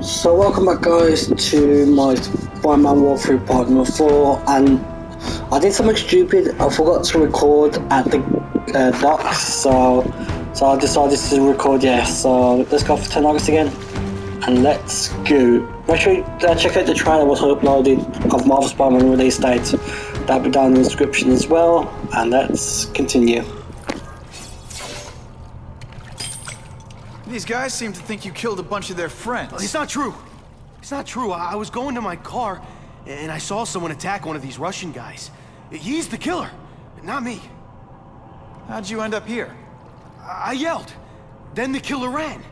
So welcome back guys to my Spider-Man walkthrough part number 4, and I did something stupid. I forgot to record at the docks, so I decided to record, so let's go for 10 August again, and let's go. Make sure you check out the trailer was uploaded of Marvel Spider-Man release date. That'll be down in the description as well, and let's continue. These guys seem to think you killed a bunch of their friends. It's not true. It's not true. I was going to my car, and I saw someone attack one of these Russian guys. He's the killer, not me. How'd you end up here? I yelled. Then the killer ran.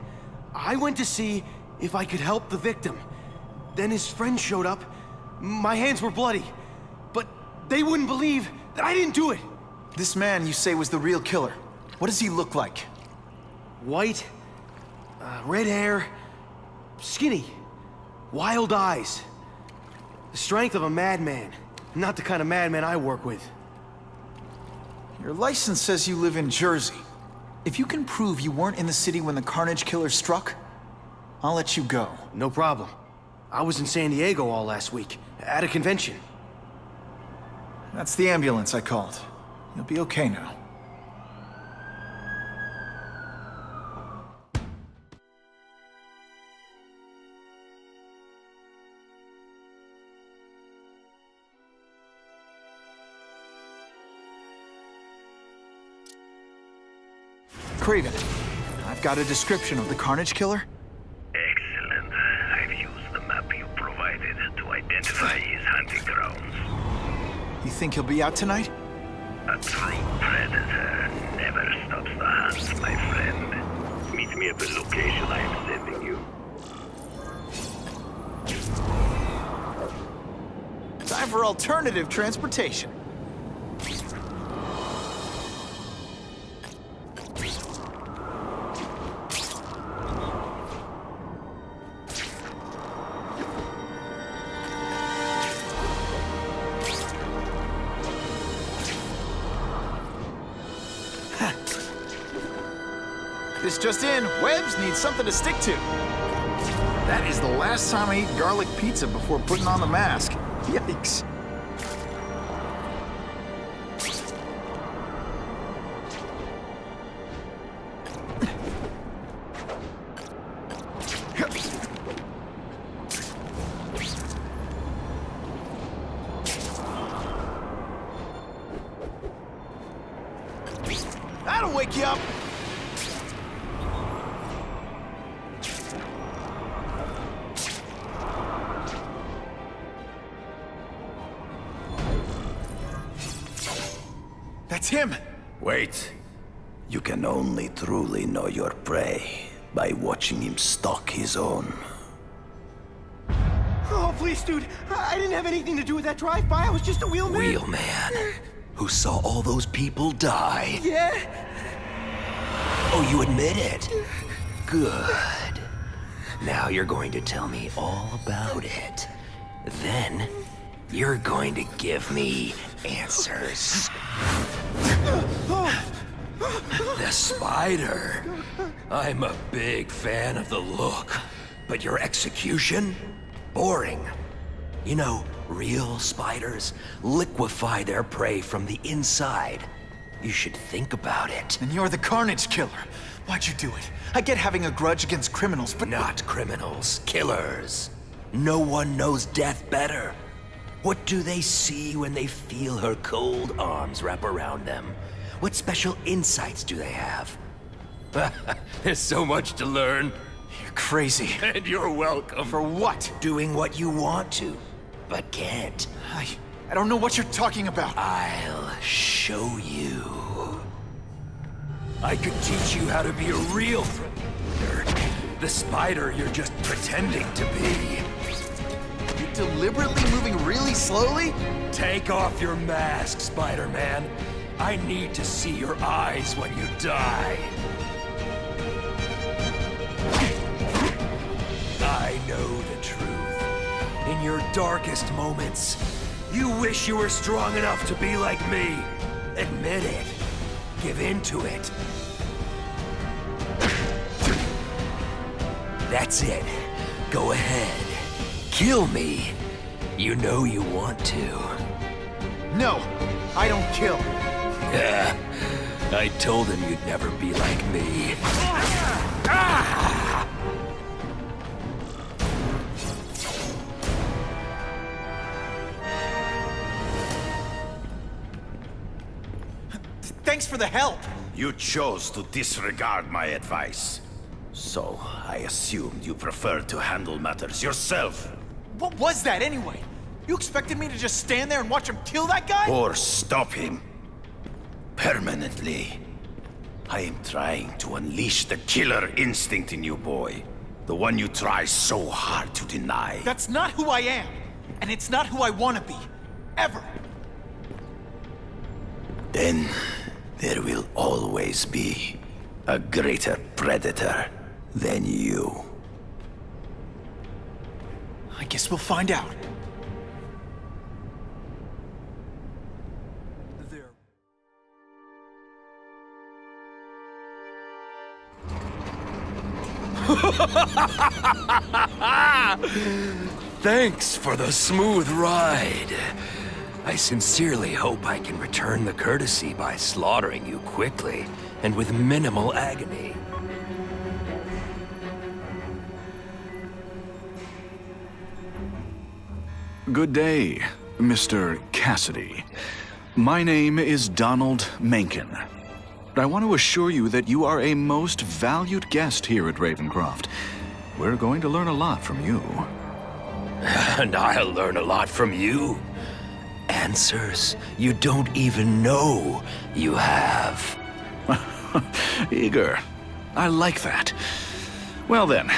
I went to see if I could help the victim. Then his friend showed up. My hands were bloody, but they wouldn't believe that I didn't do it. This man you say was the real killer. What does he look like? White, red hair, skinny, wild eyes. The strength of a madman. Not the kind of madman I work with. Your license says you live in Jersey. If you can prove you weren't in the city when the Carnage Killer struck, I'll let you go. No problem. I was in San Diego all last week, at a convention. That's the ambulance I called. You'll be okay now. Craven, I've got a description of the Carnage Killer. Excellent. I've used the map you provided to identify his hunting grounds. You think he'll be out tonight? A true predator never stops the hunt, my friend. Meet me at the location I am sending you. Time for alternative transportation. This just in, Webbs needs something to stick to. That is the last time I ate garlic pizza before putting on the mask. Yikes. That'll wake you up. That's him! Wait. You can only truly know your prey by watching him stalk his own. Oh, please, dude. I didn't have anything to do with that drive-by. I was just a wheelman. Wheelman, who saw all those people die. Yeah? Oh, you admit it? Good. Now you're going to tell me all about it. Then, you're going to give me answers. The spider. I'm a big fan of the look, but your execution? Boring. You know, real spiders liquefy their prey from the inside. You should think about it. And you're the Carnage Killer. Why'd you do it? I get having a grudge against criminals, but Not criminals, killers. No one knows death better. What do they see when they feel her cold arms wrap around them? What special insights do they have? There's so much to learn. You're crazy. And you're welcome. For what? Doing what you want to, but can't. I don't know what you're talking about. I'll show you. I could teach you how to be a real predator. The spider you're just pretending to be. You're deliberately moving really slowly? Take off your mask, Spider-Man. I need to see your eyes when you die. I know the truth. In your darkest moments, you wish you were strong enough to be like me. Admit it. Give in to it. That's it. Go ahead. Kill me. You know you want to. No, I don't kill. I told him you'd never be like me. Thanks for the help. You chose to disregard my advice. So, I assumed you preferred to handle matters yourself. What was that anyway? You expected me to just stand there and watch him kill that guy? Or stop him. Permanently. I am trying to unleash the killer instinct in you, boy. The one you try so hard to deny. That's not who I am. And it's not who I want to be. Ever. Then, there will always be a greater predator than you. I guess we'll find out. There. Thanks for the smooth ride. I sincerely hope I can return the courtesy by slaughtering you quickly and with minimal agony. Good day, Mr. Cassidy. My name is Donald Mencken. I want to assure you that you are a most valued guest here at Ravencroft. We're going to learn a lot from you. And I'll learn a lot from you. Answers you don't even know you have. Eager. I like that. Well then,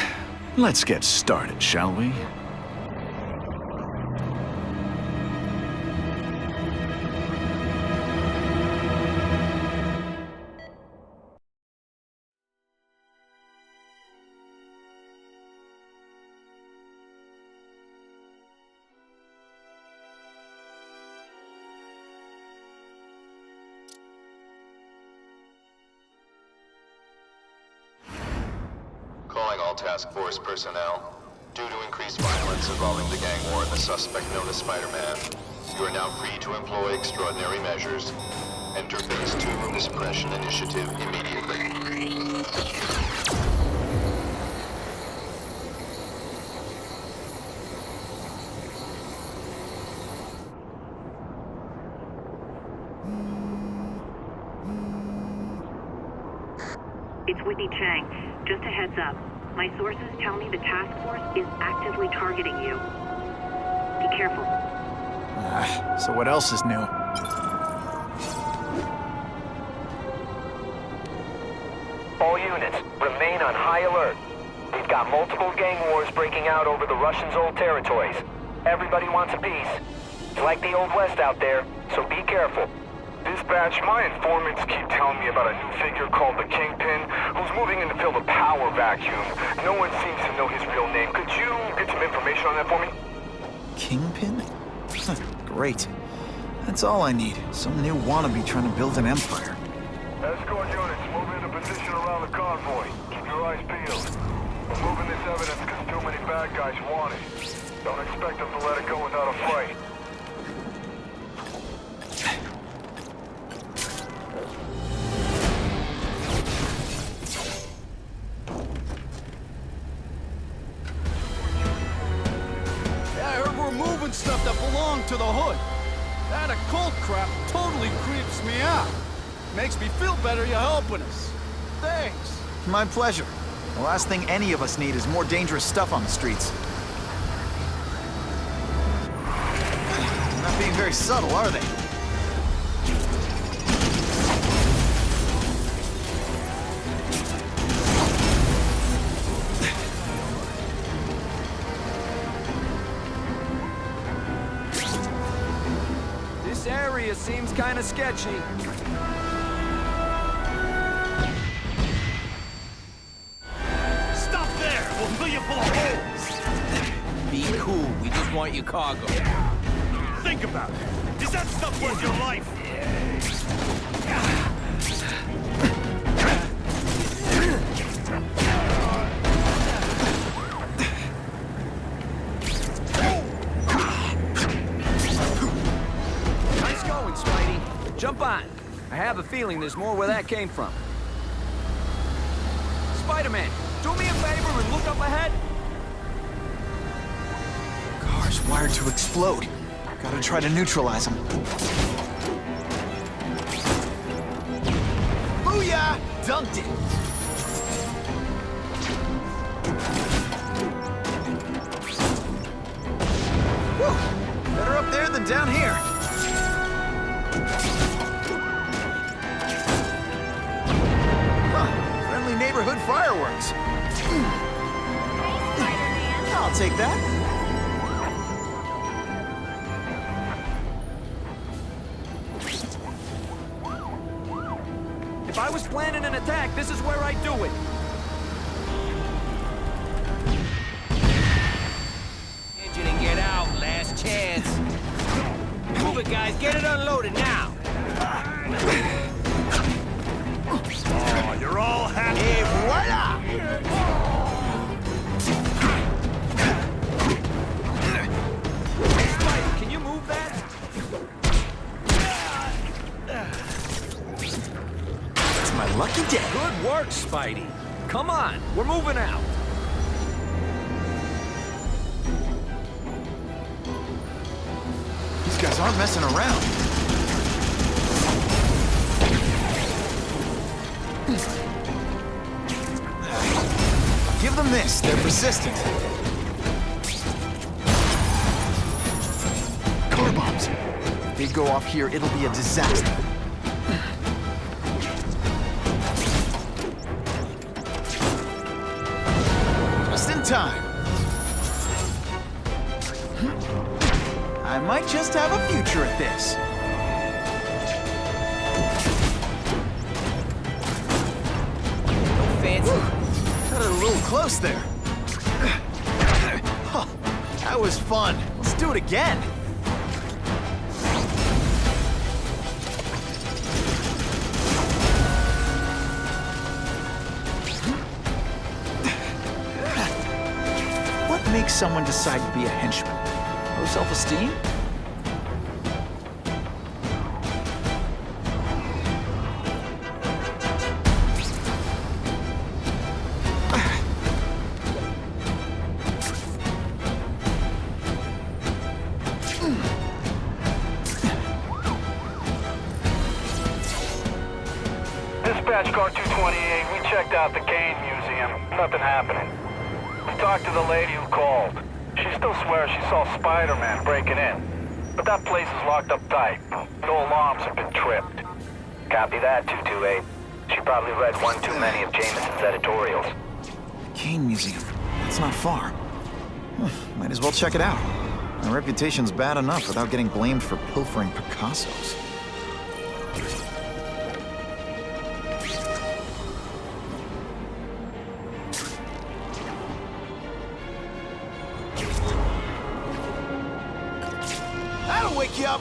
let's get started, shall we? Calling all task force personnel. Due to increased violence involving the gang war and the suspect known as Spider-Man, you are now free to employ extraordinary measures. Enter Phase 2 of the Suppression Initiative immediately. It's Whitney Chang. Just a heads up. My sources tell me the task force is actively targeting you. Be careful. So what else is new? All units, remain on high alert. We've got multiple gang wars breaking out over the Russians' old territories. Everybody wants a piece. It's like the Old West out there, so be careful. Dispatch, my informants keep telling me about a new figure called the Kingpin, who's moving in to fill the power vacuum. No one seems to know his real name. Could you get some information on that for me? Kingpin? Great. That's all I need. Some new wannabe trying to build an empire. Escort units, move into position around the convoy. Keep your eyes peeled. We're moving this evidence because too many bad guys want it. Don't expect them to let it go without a fight. Stuff that belonged to the hood. That occult crap totally creeps me out. Makes me feel better you're helping us. Thanks. My pleasure. The last thing any of us need is more dangerous stuff on the streets. They're not being very subtle, are they? Area seems kind of sketchy. Stop there! We'll fill you full of holes! Be cool. We just want your cargo. Think about it. Is that stuff worth your life? on. I have a feeling there's more where that came from. Spider-Man, do me a favor and look up ahead. Car's wired to explode. Gotta try to neutralize them. Booyah! Dunked it! Whew! Better up there than down here. Huh. Friendly neighborhood fireworks. I'll take that. If I was planning an attack, this is where I'd do it. Engine and get out, last chance. Move it, guys, get it unloaded now. Oh, you're all happy. Et voila! Spider, can you move that? My lucky day. Good work, Spidey. Come on, we're moving out. These guys aren't messing around. Give them this. They're persistent. Car bombs. If they go off here, it'll be a disaster. Time. I might just have a future at this. No fancy. Got it a little close there. Huh, that was fun. Let's do it again. Makes someone decide to be a henchman? Low self-esteem? Dispatch car 228, we checked out the Kane Museum. Nothing happening. We talked to the lady who called. She still swears she saw Spider-Man breaking in. But that place is locked up tight. No alarms have been tripped. Copy that, 228. She probably read one too many of Jameson's editorials. Kane Museum. That's not far. Might as well check it out. My reputation's bad enough without getting blamed for pilfering Picassos. That'll wake you up!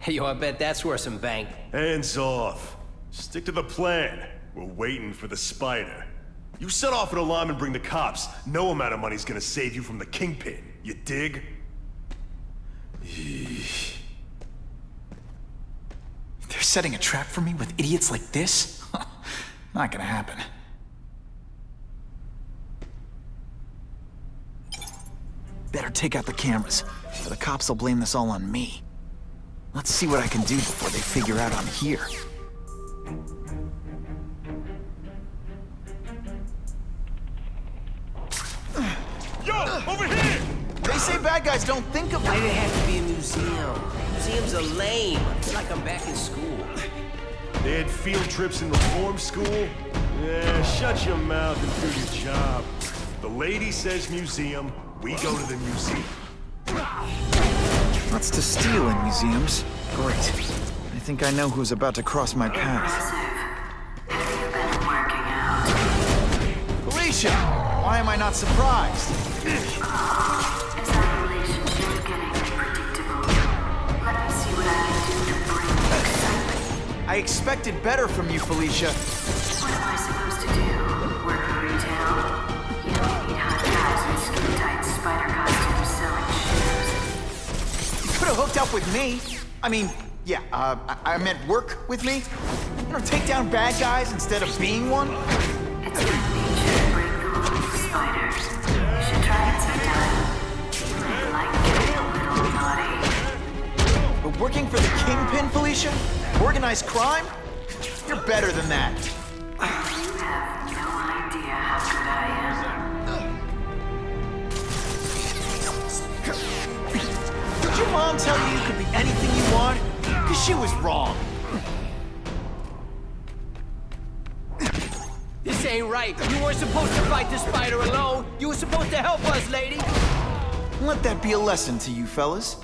Yo, I bet that's worth some bank. Hands off. Stick to the plan. We're waiting for the spider. You set off an alarm and bring the cops. No amount of money's gonna save you from the Kingpin. You dig? They're setting a trap for me with idiots like this? Not gonna happen. Better take out the cameras, or the cops will blame this all on me. Let's see what I can do before they figure out I'm here. Yo, over here! They say bad guys don't think of Why it. did it have to be a museum? Museums are lame. I feel like I'm back in school. They had field trips in reform school? Yeah, shut your mouth and do your job. The lady says museum, we go to the museum. Lots to steal in museums. Great. I think I know who's about to cross my path. Felicia! Why am I not surprised? Is that I expected better from you, Felicia. What am I supposed to do? Work for retail? You don't need hot guys in skin-tight spider costumes selling shoes. You could have hooked up with me. I mean, yeah, I meant work with me. You know, take down bad guys instead of being one. It's your nature to break the rules, spiders. You should try it sometime. You may like getting a little naughty. But working for the Kingpin, Felicia? Organized crime? You're better than that. You have no idea how good I am. Did your mom tell you you could be anything you want? Because she was wrong. This ain't right. You weren't supposed to fight the spider alone. You were supposed to help us, lady. Let that be a lesson to you, fellas.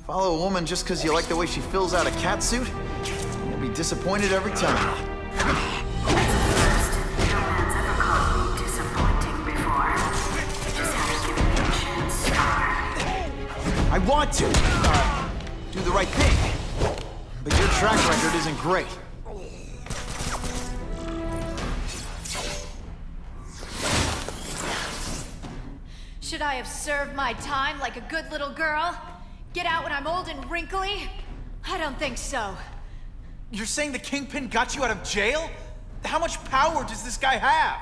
Follow a woman just because you like the way she fills out a catsuit? You'll be disappointed every time. That's a first. No man's ever called me disappointing before. You just haven't given me a chance, Star. I want to do the right thing, but your track record isn't great. Should I have served my time like a good little girl? Get out when I'm old and wrinkly? I don't think so. You're saying the Kingpin got you out of jail? How much power does this guy have?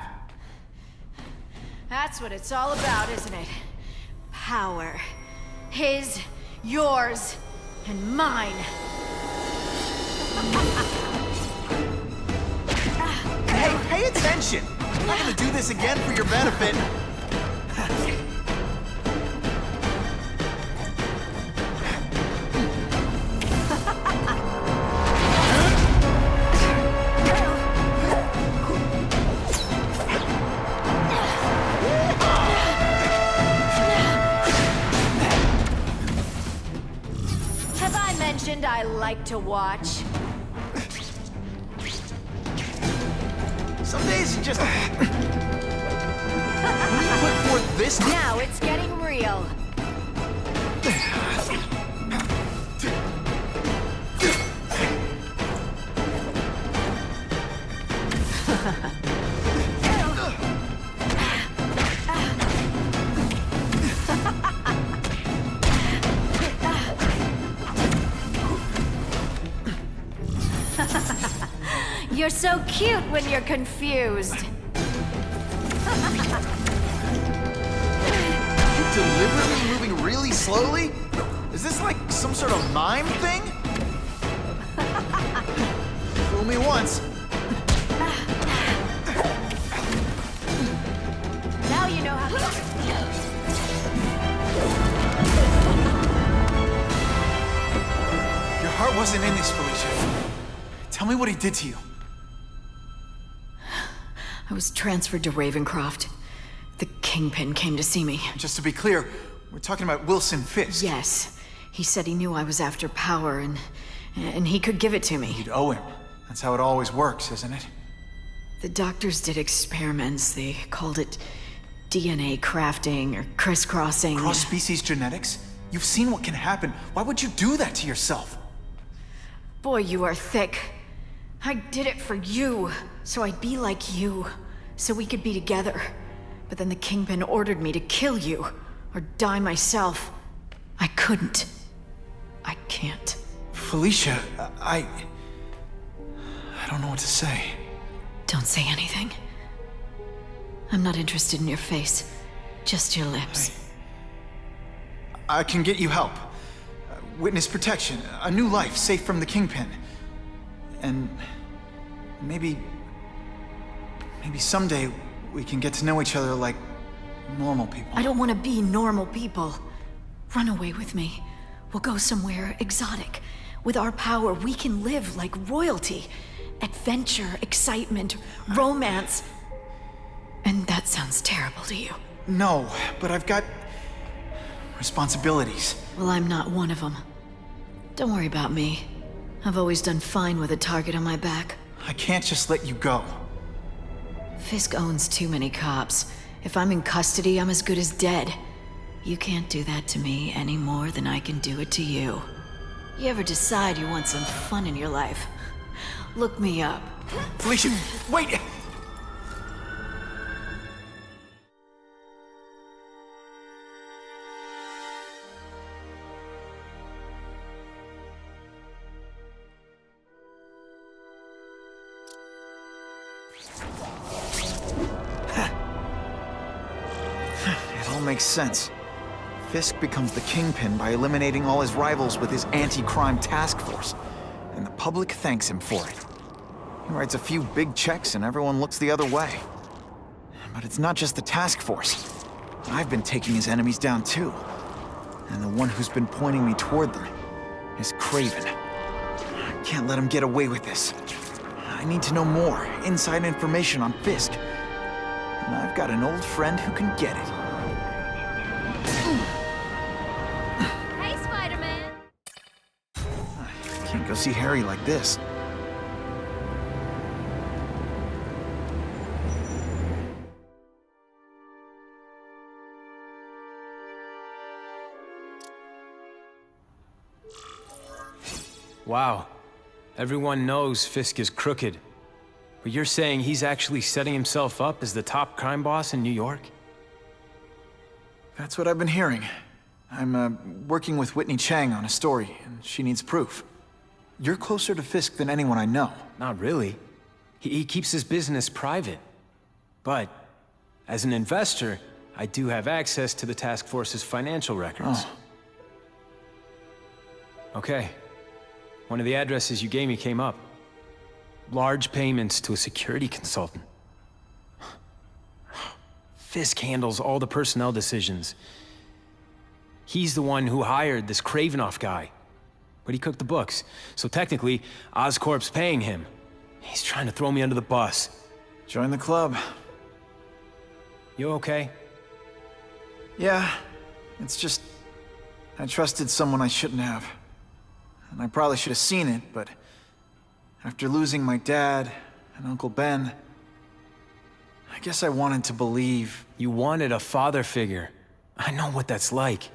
That's what it's all about, isn't it? Power. His, yours, and mine. Hey, pay attention! I'm not gonna do this again for your benefit. I like to watch. Some days you just... When you put forth this... Now it's getting real. You're so cute when you're confused. You're deliberately moving really slowly? Is this like some sort of mime thing? Fool me once. Now you know how to... Your heart wasn't in this, Felicia. Tell me what he did to you. I was transferred to Ravencroft. The Kingpin came to see me. Just to be clear, we're talking about Wilson Fisk. Yes. He said he knew I was after power and he could give it to me. You'd owe him. That's how it always works, isn't it? The doctors did experiments. They called it DNA crafting or crisscrossing. Cross-species genetics? You've seen what can happen. Why would you do that to yourself? Boy, you are thick. I did it for you, so I'd be like you, so we could be together. But then the Kingpin ordered me to kill you, or die myself. I couldn't. I can't. Felicia, I don't know what to say. Don't say anything. I'm not interested in your face, just your lips. I can get you help. Witness protection, a new life safe from the Kingpin. And maybe someday we can get to know each other like normal people. I don't want to be normal people. Run away with me. We'll go somewhere exotic. With our power, we can live like royalty. Adventure, excitement, romance. And that sounds terrible to you. No, but I've got responsibilities. Well, I'm not one of them. Don't worry about me. I've always done fine with a target on my back. I can't just let you go. Fisk owns too many cops. If I'm in custody, I'm as good as dead. You can't do that to me any more than I can do it to you. You ever decide you want some fun in your life? Look me up. Felicia, wait! It all makes sense. Fisk becomes the Kingpin by eliminating all his rivals with his anti-crime task force, and the public thanks him for it. He writes a few big checks and everyone looks the other way. But it's not just the task force. I've been taking his enemies down too. And the one who's been pointing me toward them is Kraven. I can't let him get away with this. I need to know more, inside information on Fisk. And I've got an old friend who can get it. Hey, Spider-Man! I can't go see Harry like this. Wow. Everyone knows Fisk is crooked. But you're saying he's actually setting himself up as the top crime boss in New York? That's what I've been hearing. I'm working with Whitney Chang on a story, and she needs proof. You're closer to Fisk than anyone I know. Not really. He keeps his business private. But, as an investor, I do have access to the task force's financial records. Oh. Okay. One of the addresses you gave me came up. Large payments to a security consultant. Fisk handles all the personnel decisions. He's the one who hired this Kravinoff guy. But he cooked the books, so technically, Oscorp's paying him. He's trying to throw me under the bus. Join the club. You okay? Yeah, it's just... I trusted someone I shouldn't have. And I probably should have seen it, but... after losing my dad and Uncle Ben... I guess I wanted to believe... You wanted a father figure. I know what that's like.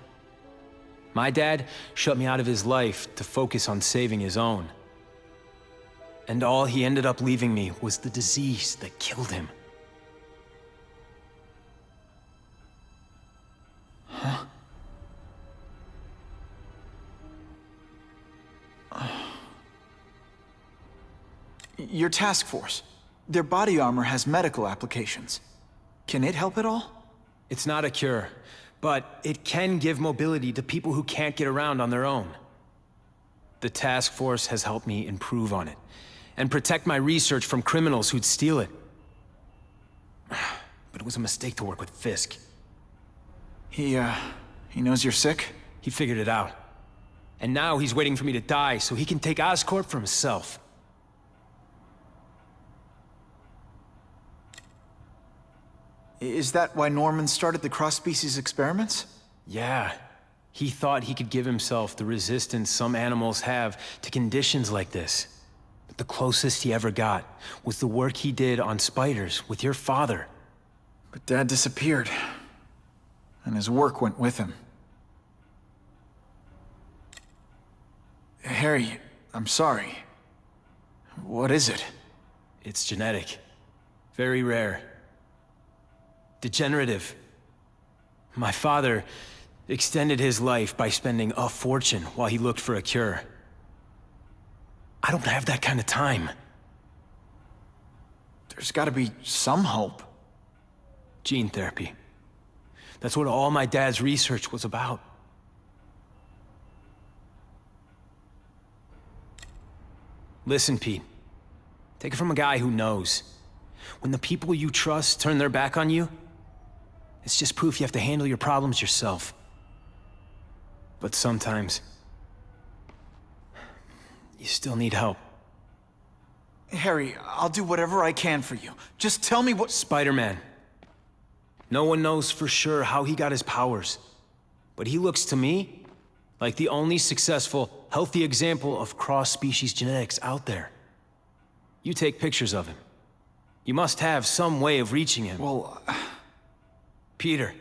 My dad shut me out of his life to focus on saving his own. And all he ended up leaving me was the disease that killed him. Huh? Your task force. Their body armor has medical applications. Can it help at all? It's not a cure, but it can give mobility to people who can't get around on their own. The task force has helped me improve on it, and protect my research from criminals who'd steal it. But it was a mistake to work with Fisk. He knows you're sick? He figured it out. And now he's waiting for me to die so he can take Oscorp for himself. Is that why Norman started the cross-species experiments? Yeah. He thought he could give himself the resistance some animals have to conditions like this. But the closest he ever got was the work he did on spiders with your father. But Dad disappeared. And his work went with him. Harry, I'm sorry. What is it? It's genetic. Very rare. Degenerative. My father extended his life by spending a fortune while he looked for a cure. I don't have that kind of time. There's gotta be some hope. Gene therapy. That's what all my dad's research was about. Listen, Pete. Take it from a guy who knows. When the people you trust turn their back on you, it's just proof you have to handle your problems yourself. But sometimes, you still need help. Harry, I'll do whatever I can for you. Just tell me what— Spider-Man. No one knows for sure how he got his powers. But he looks to me like the only successful, healthy example of cross-species genetics out there. You take pictures of him. You must have some way of reaching him. Well, Peter,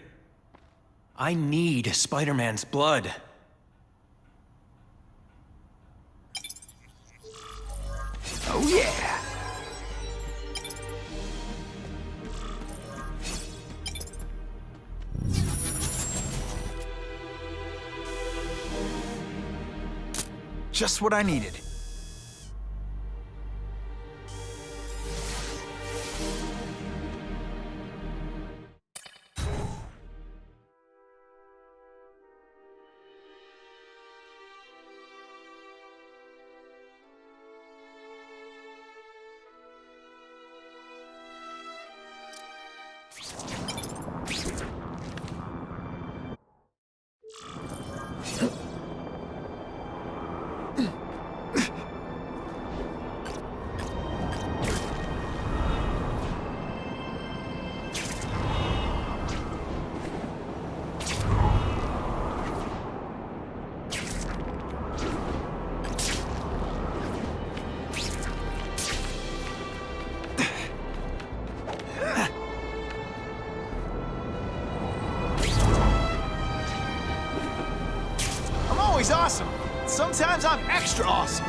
I need Spider-Man's blood. Oh yeah! Just what I needed. Always awesome. Sometimes I'm extra awesome.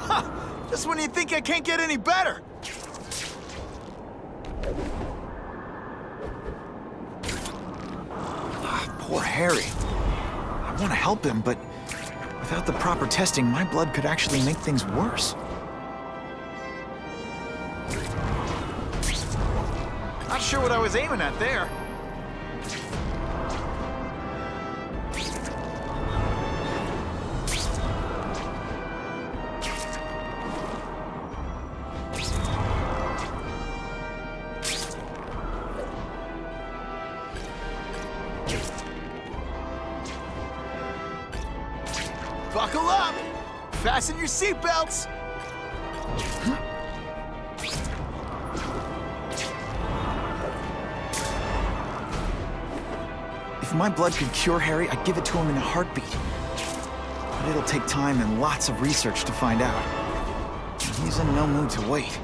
Ha! Just when you think I can't get any better. Poor Harry. I want to help him, but without the proper testing, my blood could actually make things worse. Not sure what I was aiming at there. Buckle up! Fasten your seatbelts! If my blood could cure Harry, I'd give it to him in a heartbeat. But it'll take time and lots of research to find out. And he's in no mood to wait.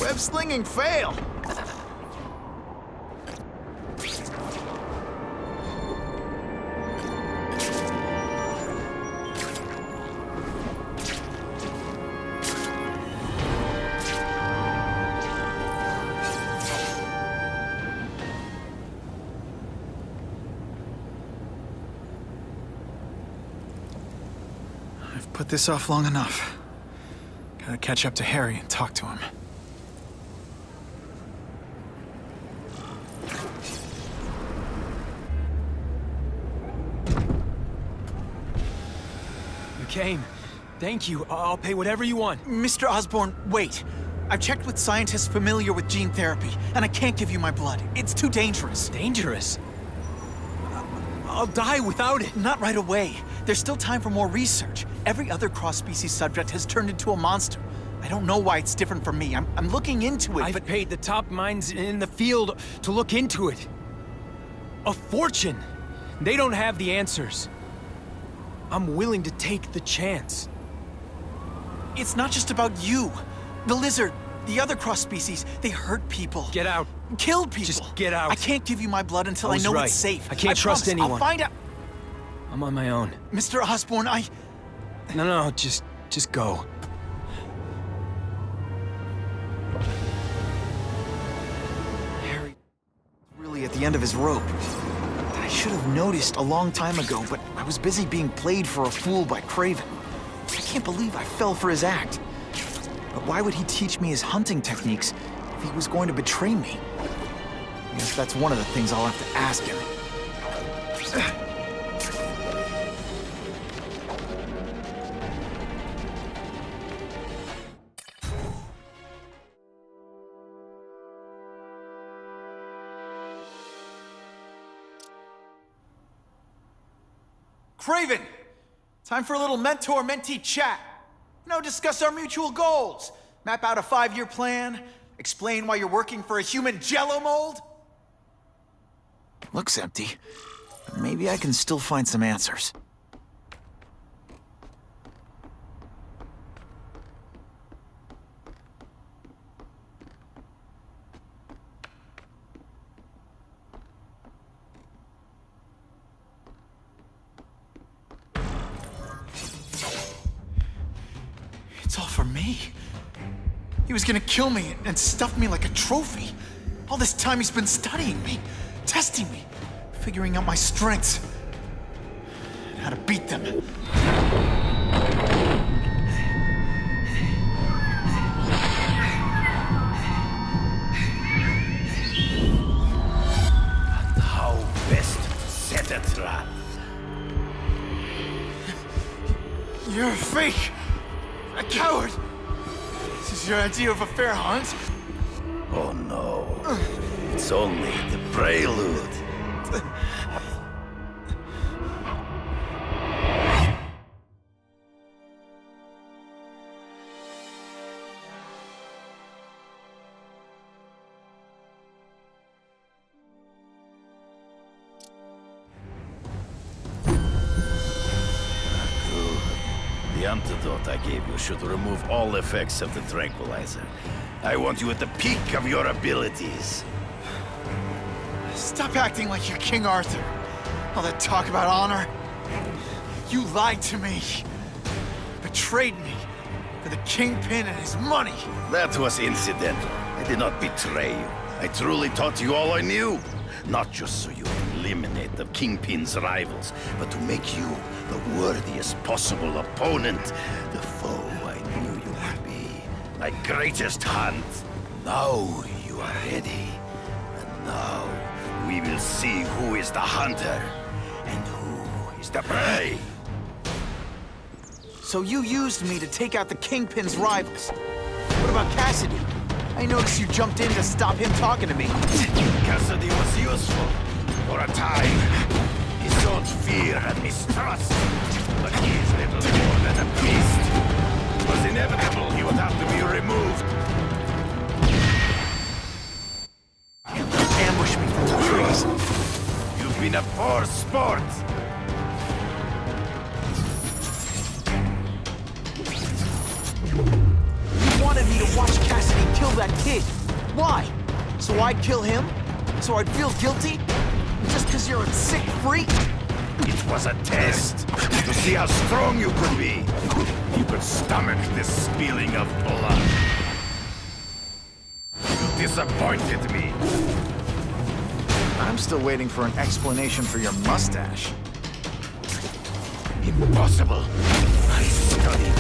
Web slinging fail! I've put this off long enough. Gotta catch up to Harry and talk to him. You came. Thank you. I'll pay whatever you want. Mr. Osborn, wait. I've checked with scientists familiar with gene therapy, and I can't give you my blood. It's too dangerous. Dangerous? I'll die without it. Not right away. There's still time for more research. Every other cross-species subject has turned into a monster. I don't know why it's different from me. I'm looking into it, I've paid the top minds in the field to look into it. A fortune. They don't have the answers. I'm willing to take the chance. It's not just about you. The lizard, the other cross-species, they hurt people. Get out. Killed people. Just get out. I can't give you my blood until I know right. it's safe. I can't trust promise. anyone. I'll find out. I'm on my own. Mr. Osborn, No, just go. Harry really at the end of his rope. I should have noticed a long time ago, but I was busy being played for a fool by Craven. I can't believe I fell for his act. But why would he teach me his hunting techniques if he was going to betray me? I guess that's one of the things I'll have to ask him. Craven! Time for a little mentor-mentee chat. Discuss our mutual goals. Map out a 5-year plan. Explain why you're working for a human jello mold. Looks empty. But maybe I can still find some answers. It's all for me. He was gonna kill me and stuff me like a trophy. All this time he's been studying me, testing me, figuring out my strengths, and how to beat them. And how best to set a trap. You're a fake! A coward! This is your idea of a fair hunt? Oh no. It's only the prelude. The antidote I gave you should remove all effects of the tranquilizer. I want you at the peak of your abilities. Stop acting like you're King Arthur. All that talk about honor. You lied to me. Betrayed me for the Kingpin and his money. That was incidental. I did not betray you. I truly taught you all I knew. Not just so you would eliminate the Kingpin's rivals, but to make you the worthiest possible opponent. The foe I knew you would be. My greatest hunt. Now you are ready. And now we will see who is the hunter and who is the prey. So you used me to take out the Kingpin's rivals. What about Cassidy? I noticed you jumped in to stop him talking to me. Cassidy was useful for a time. He sowed fear and mistrust. But he is little more than a beast. It was inevitable he would have to be removed. Ambush me from the trees. You've been a poor sport. You wanted me to watch Cassidy kill that kid. Why? So I'd kill him? So I'd feel guilty? Just because you're a sick freak? It was a test to see how strong you could be. You could stomach this spilling of blood. You disappointed me. I'm still waiting for an explanation for your mustache. Impossible. I studied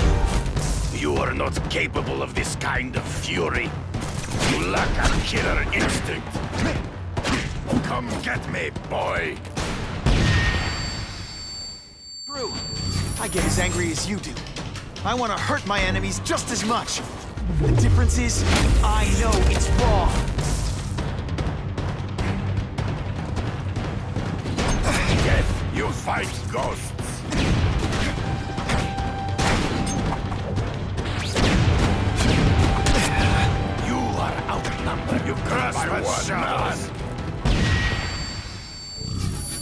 you. You are not capable of this kind of fury. You lack a killer instinct. Come get me, boy. True. I get as angry as you do. I want to hurt my enemies just as much. The difference is, I know it's wrong. Death, you fight ghosts. You are outnumbered. You grasp by one man.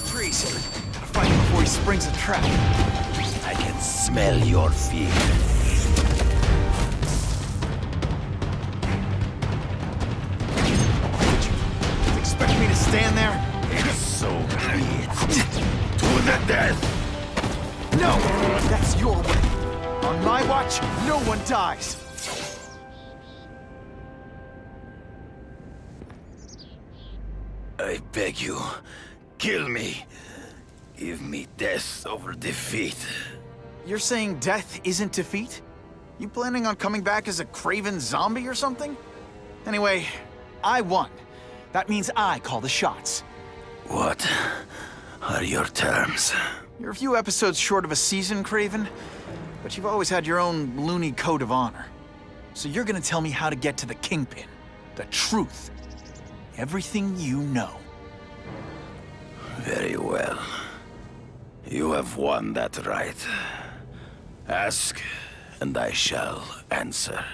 Trees. Gotta fight him before he springs a trap. I can smell your fear. Did you expect me to stand there? So be it. To the death! No! That's your way. On my watch, no one dies. I beg you, kill me. Give me death over defeat. You're saying death isn't defeat? You planning on coming back as a craven zombie or something? Anyway, I won. That means I call the shots. What are your terms? You're a few episodes short of a season, Craven, but you've always had your own loony code of honor. So you're gonna tell me how to get to the Kingpin, the truth, everything you know. Very well. You have won that right. Ask, and I shall answer.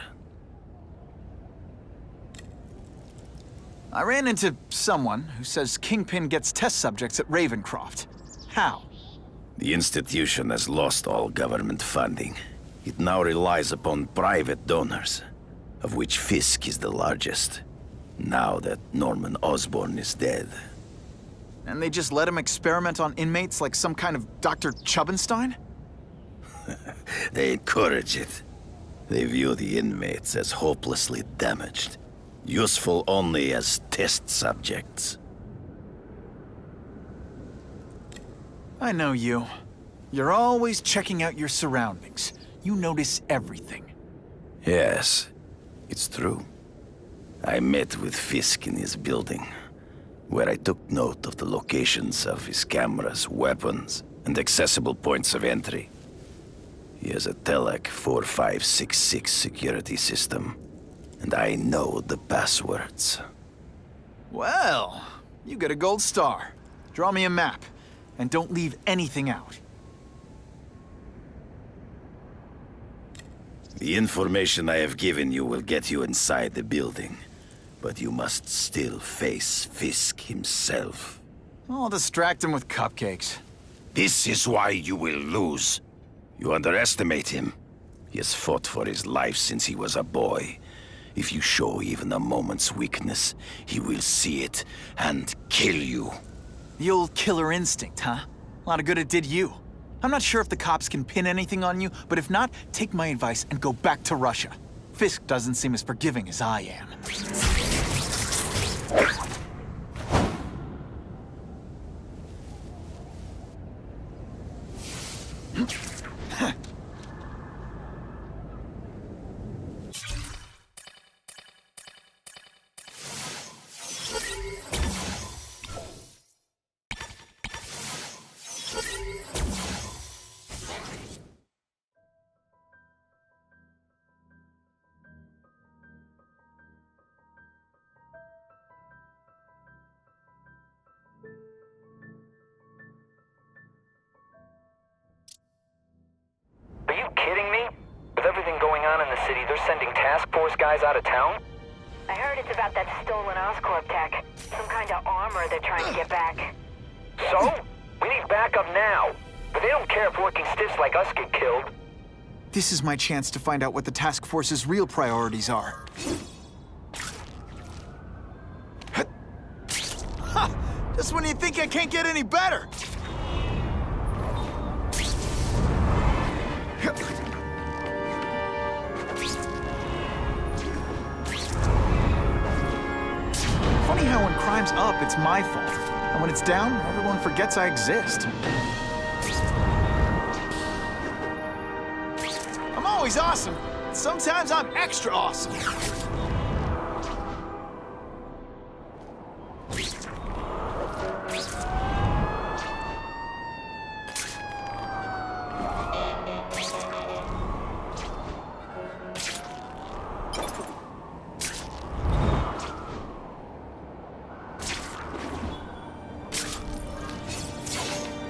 I ran into someone who says Kingpin gets test subjects at Ravencroft. How? The institution has lost all government funding. It now relies upon private donors, of which Fisk is the largest, now that Norman Osborn is dead. And they just let him experiment on inmates like some kind of Dr. Chubbenstein? They encourage it. They view the inmates as hopelessly damaged, useful only as test subjects. I know you. You're always checking out your surroundings. You notice everything. Yes, it's true. I met with Fisk in his building, where I took note of the locations of his cameras, weapons, and accessible points of entry. He has a Telec 4566 security system, and I know the passwords. Well, you get a gold star. Draw me a map, and don't leave anything out. The information I have given you will get you inside the building, but you must still face Fisk himself. I'll distract him with cupcakes. This is why you will lose. You underestimate him. He has fought for his life since he was a boy. If you show even a moment's weakness, he will see it and kill you. The old killer instinct, huh? A lot of good it did you. I'm not sure if the cops can pin anything on you, but if not, take my advice and go back to Russia. Fisk doesn't seem as forgiving as I am. Are you kidding me? With everything going on in the city, they're sending task force guys out of town? I heard it's about that stolen Oscorp tech. Some kind of armor they're trying to get back. So? We need backup now. But they don't care if working stiffs like us get killed. This is my chance to find out what the task force's real priorities are. Ha! Just when you think I can't get any better! Funny how when crime's up, it's my fault. And when it's down, everyone forgets I exist. I'm always awesome. Sometimes I'm extra awesome.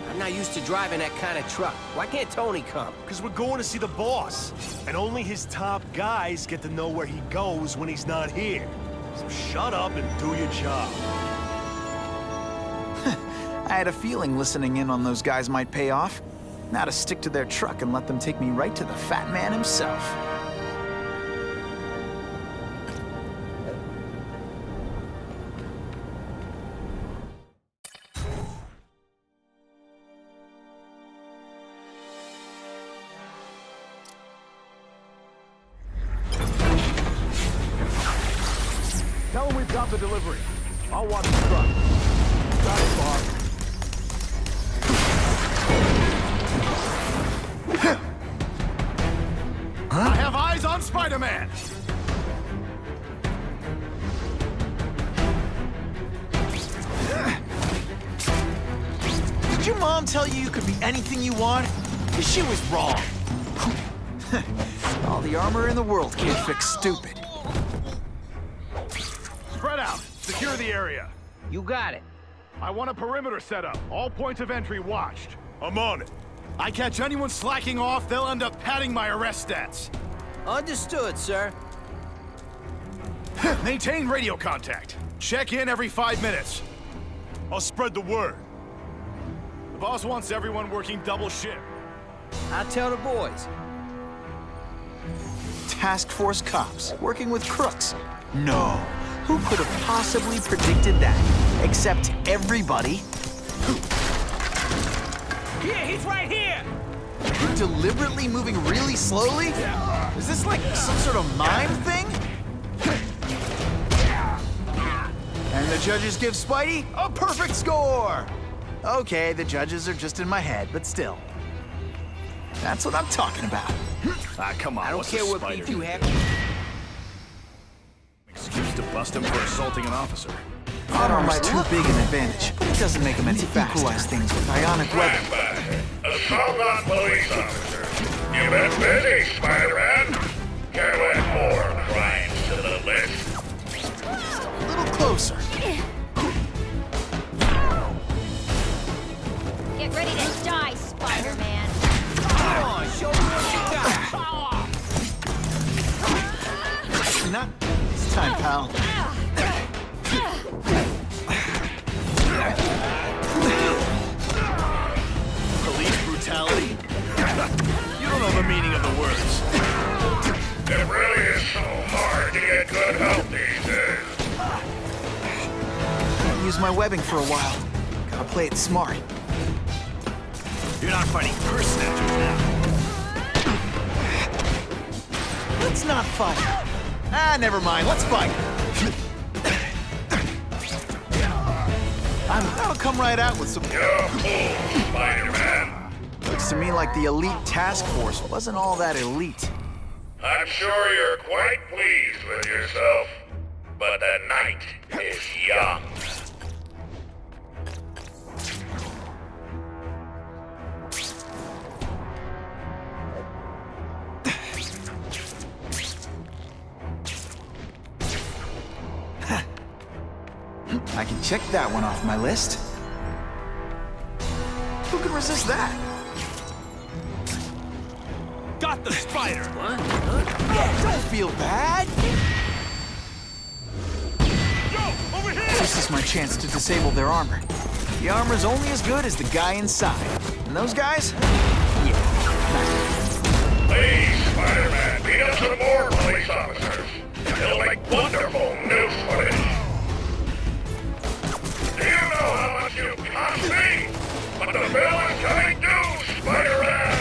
I'm not used to driving that kind of truck. Why can't Tony come? Because we're going to see the boss. And only his top guys get to know where he goes when he's not here. So shut up and do your job. I had a feeling listening in on those guys might pay off. Now to stick to their truck and let them take me right to the fat man himself. Tell him we've got the delivery. I'll watch the truck. Got it, boss. I have eyes on Spider-Man! Did your mom tell you you could be anything you want? 'Cause she was wrong. All the armor in the world can't fix stupid. Spread out. Secure the area. You got it. I want a perimeter set up. All points of entry watched. I'm on it. I catch anyone slacking off, they'll end up padding my arrest stats. Understood, sir. Maintain radio contact. Check in every 5 minutes. I'll spread the word. The boss wants everyone working double shift. I'll tell the boys. Task Force cops working with crooks. No. Who could have possibly predicted that? Except everybody. Here, he's right here! You're deliberately moving really slowly? Is this like some sort of mime thing? And the judges give Spidey a perfect score! Okay, the judges are just in my head, but still. That's what I'm talking about. Ah, come on. I don't care what beef you have. Excuse to bust him for assaulting an officer. That arm is too big an advantage, but it doesn't make him any faster. Equalize things with ionic weapon. Assault on police officers. You've been busy, Spider-Man. You'll add more crimes to the list. A little closer. Get ready to die, Spider-Man. Come on, show me what you got. Not this time, pal. Police brutality? You don't know the meaning of the words. It really is so hard to get good help these days. I'll use my webbing for a while. Gotta play it smart. You're not fighting purse snatchers now. Let's not fight. Ah, never mind. Let's fight. I'll come right out with some... You're a fool, Spider-Man. Looks to me like the elite task force wasn't all that elite. I'm sure you're quite pleased with yourself, but the night is young. I can check that one off my list. Who can resist that? Got the spider! What? Don't feel bad. Yo, over here! This is my chance to disable their armor. The armor's only as good as the guy inside. And those guys? Yeah. Please, Spider-Man, beat up some more police officers. It'll make wonderful news footage. Do you know how much you cost me? But the bill is coming due, Spider-Man!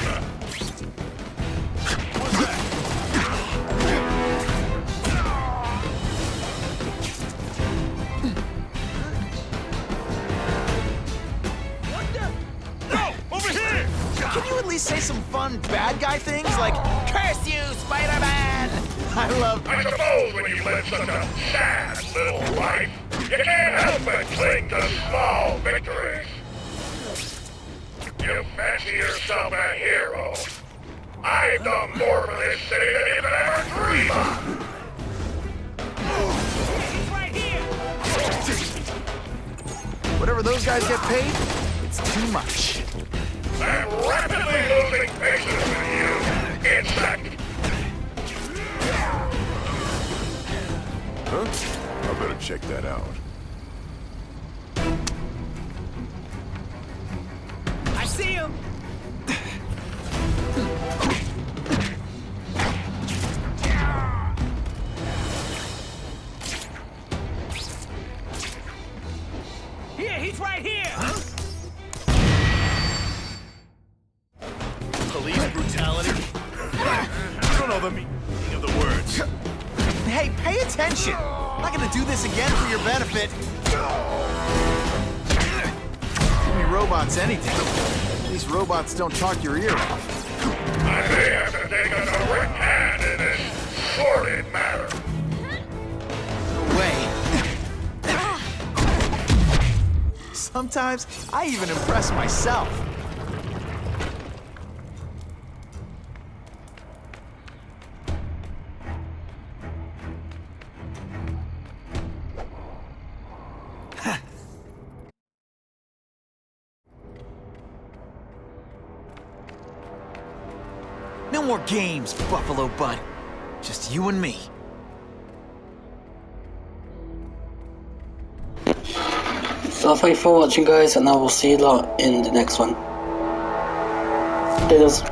No! Over here! Can you at least say some fun bad guy things like, "Curse you, Spider-Man"? I love... I suppose when you live such a sad little life, you can't help but cling to small victories. You fancy yourself a hero. I've done more for this city than you could ever dream of. He's right here! Whatever those guys get paid, it's too much. I'm rapidly losing patience with you, insect. Huh? I better check that out. I see him! Here, he's right here! Police brutality? You don't know the meaning of the words. Hey, pay attention! I'm not gonna do this again for your benefit. Give me robots any day. These robots don't talk your ear off. I may have to take a direct hand in this sordid matter. No way. Sometimes I even impress myself. No more games, Buffalo Bud. Just you and me. So thank you for watching, guys, and I will see you lot in the next one. Cheers.